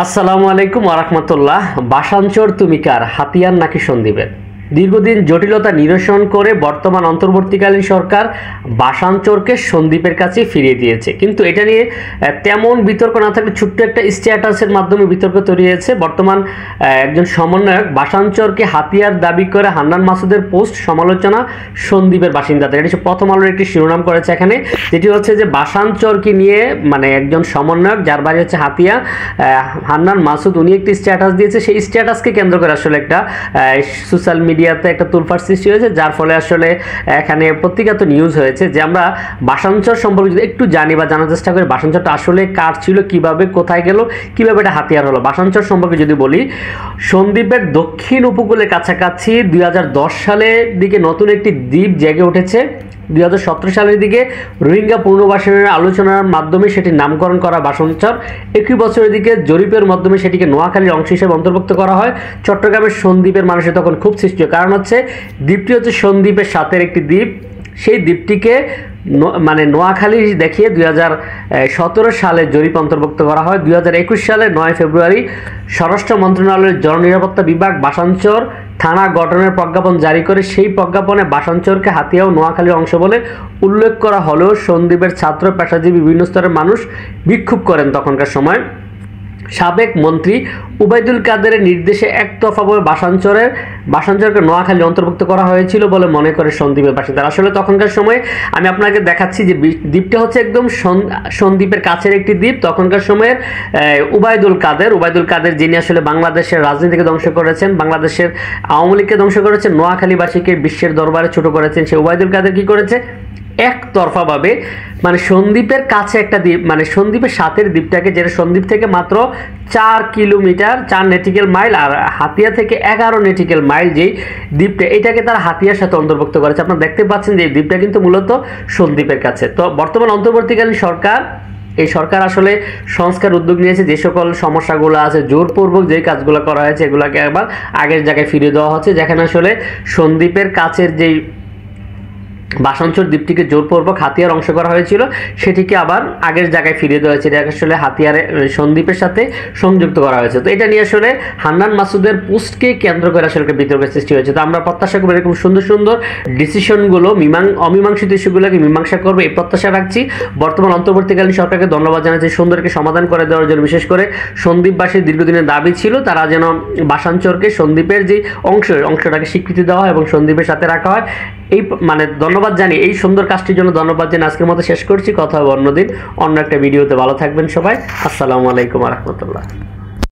আসসালামু আলাইকুম ওয়া রাহমাতুল্লাহ। বাসানচর তুমি কার, হাতিয়ার নাকি সন্দ্বীপের? দীর্ঘদিন জটিলতা নিরসন করে বর্তমান অন্তর্বর্তীকালীন সরকার বাসানচরকে সন্দ্বীপের কাছে ফিরিয়ে দিয়েছে, কিন্তু এটা নিয়ে তেমন বিতর্ক না থাকলে ছোট্ট একটা স্ট্যাটাসের মাধ্যমে বিতর্ক তৈরি হয়েছে। বর্তমান একজন সমন্বয়ক বাসানচরকে হাতিয়ার দাবি করে হান্নান মাসুদের পোস্ট সমালোচনা সন্দ্বীপের বাসিন্দাদের, এটি প্রথম আলোর একটি শিরোনাম করেছে এখানে, যেটি হচ্ছে যে বাসানচরকে নিয়ে একজন সমন্বয়ক যার বাড়ি হচ্ছে হাতিয়া, হান্নান মাসুদ, উনি একটি স্ট্যাটাস দিয়েছে। সেই স্ট্যাটাসকে কেন্দ্র করে আসলে একটা সোশ্যাল মিডিয়াতে একটা তুলফার সৃষ্টি হয়েছে, যার ফলে আসলে এখানে প্রতিগত নিউজ হয়েছে যে আমরা বাসানচর সম্পর্কে যদি একটু জানি বা জানার চেষ্টা করি, বাসানচরটা আসলে কার ছিল, কিভাবে কোথায় গেল, কিভাবে এটা হাতিয়ার হলো। বাসানচর সম্পর্কে যদি বলি, সন্দ্বীপের দক্ষিণ উপকূলের কাছাকাছি 2010 সালের দিকে নতুন একটি দ্বীপ জেগে উঠেছে। 2017 সালের দিকে রোহিঙ্গা পুনর্বাসনের আলোচনার মাধ্যমে সেটির নামকরণ করা বাসানচর। একই বছরের দিকে জরিপের মাধ্যমে সেটিকে নোয়াখালীর অংশ হিসেবে অন্তর্ভুক্ত করা হয়। চট্টগ্রামের সন্দ্বীপের মানুষের তখন খুব সৃষ্টি হয়, কারণ হচ্ছে দ্বীপটি হচ্ছে সন্দ্বীপের সাথের একটি দ্বীপ। সেই দ্বীপটিকে নোয়াখালী দেখিয়ে 2017 সালে জরিপ অন্তর্ভুক্ত করা হয়। 2021 সালের 9 ফেব্রুয়ারি স্বরাষ্ট্র মন্ত্রণালয়ের জননিরাপত্তা বিভাগ বাসানচর থানা গঠনের প্রজ্ঞাপন জারি করে। সেই প্রজ্ঞাপনে বাসানচরকে হাতিয়া ও নোয়াখালীর অংশ বলে উল্লেখ করা হলেও সন্দ্বীপের ছাত্র পেশাজীবী বিভিন্ন স্তরের মানুষ বিক্ষোভ করেন। তখনকার সময় সাবেক মন্ত্রী উবাইদুল কাদেরের নির্দেশে একতরফাভাবে বাসানচরকে নোয়াখালী অন্তর্ভুক্ত করা হয়েছিল বলে মনে করে সন্দ্বীপের বাসিন্দারা। আসলে তখনকার সময়ে আমি আপনাকে দেখাচ্ছি যে দ্বীপটা হচ্ছে একদম সন্দ্বীপের কাছের একটি দ্বীপ। তখনকার সময়ের উবাইদুল কাদের যিনি আসলে বাংলাদেশের রাজনীতিকে ধ্বংস করেছেন, বাংলাদেশের আওয়ামী লীগকে ধ্বংস করেছেন, নোয়াখালীবাসীকে বিশ্বের দরবারে ছোট করেছেন, সেই উবাইদুল কাদের কি করেছে, একতরফাভাবে সন্দ্বীপের কাছে একটা দ্বীপ, সন্দ্বীপের সাথের দ্বীপটাকে, যেটা সন্দ্বীপ থেকে মাত্র 4 কিলোমিটার 4 নেটিক্যাল মাইল, আর হাতিয়া থেকে 11 নেটিক্যাল মাইল যেই দ্বীপটা, এটাকে তারা হাতিয়ার সাথে অন্তর্ভুক্ত করেছে। আপনারা দেখতে পাচ্ছেন যে এই দ্বীপটা কিন্তু মূলত সন্দ্বীপের কাছে। তো বর্তমান অন্তর্বর্তীকালীন সরকার, এই সরকার আসলে সংস্কার উদ্যোগ নিয়েছে। যে সকল সমস্যাগুলো আছে, জোরপূর্বক যে কাজগুলো করা হয়েছে, এগুলোকে আবার আগের জায়গায় ফিরিয়ে দেওয়া হচ্ছে। যেখানে আসলে সন্দ্বীপের কাছের যেই বাসানচর দ্বীপটিকে জোরপূর্বক হাতিয়ার অংশ করা হয়েছিল, সেটিকে আবার আগের জায়গায় ফিরিয়ে দেওয়া হয়েছে। এটা আসলে হাতিয়ারে সন্দ্বীপের সাথে সংযুক্ত করা হয়েছে। তো এটা নিয়ে আসলে হান্নান মাসুদের পোস্টকে কেন্দ্র করে আসলে বিতর্কের সৃষ্টি হয়েছে। তো আমরা প্রত্যাশা করবো এরকম সুন্দর সুন্দর ডিসিশনগুলো অমীমাংসিত ইস্যুগুলোকে মীমাংসা করবে, এই প্রত্যাশা রাখছি। বর্তমান অন্তর্বর্তীকালীন সরকারকে ধন্যবাদ জানাচ্ছি সুন্দরকে সমাধান করে দেওয়ার জন্য। বিশেষ করে সন্দ্বীপবাসীর দীর্ঘদিনের দাবি ছিল তারা যেন বাসানচরকে সন্দ্বীপের যে অংশটাকে স্বীকৃতি দেওয়া হয় এবং সন্দ্বীপের সাথে রাখা হয়। এই ধন্যবাদ জানি, এই সুন্দর কাজটির জন্য ধন্যবাদ জানি। আজকের মতো শেষ করছি, কথা হবে অন্যদিন অন্য একটা ভিডিওতে। ভালো থাকবেন সবাই। আসসালামু আলাইকুম ওয়া রাহমাতুল্লাহ।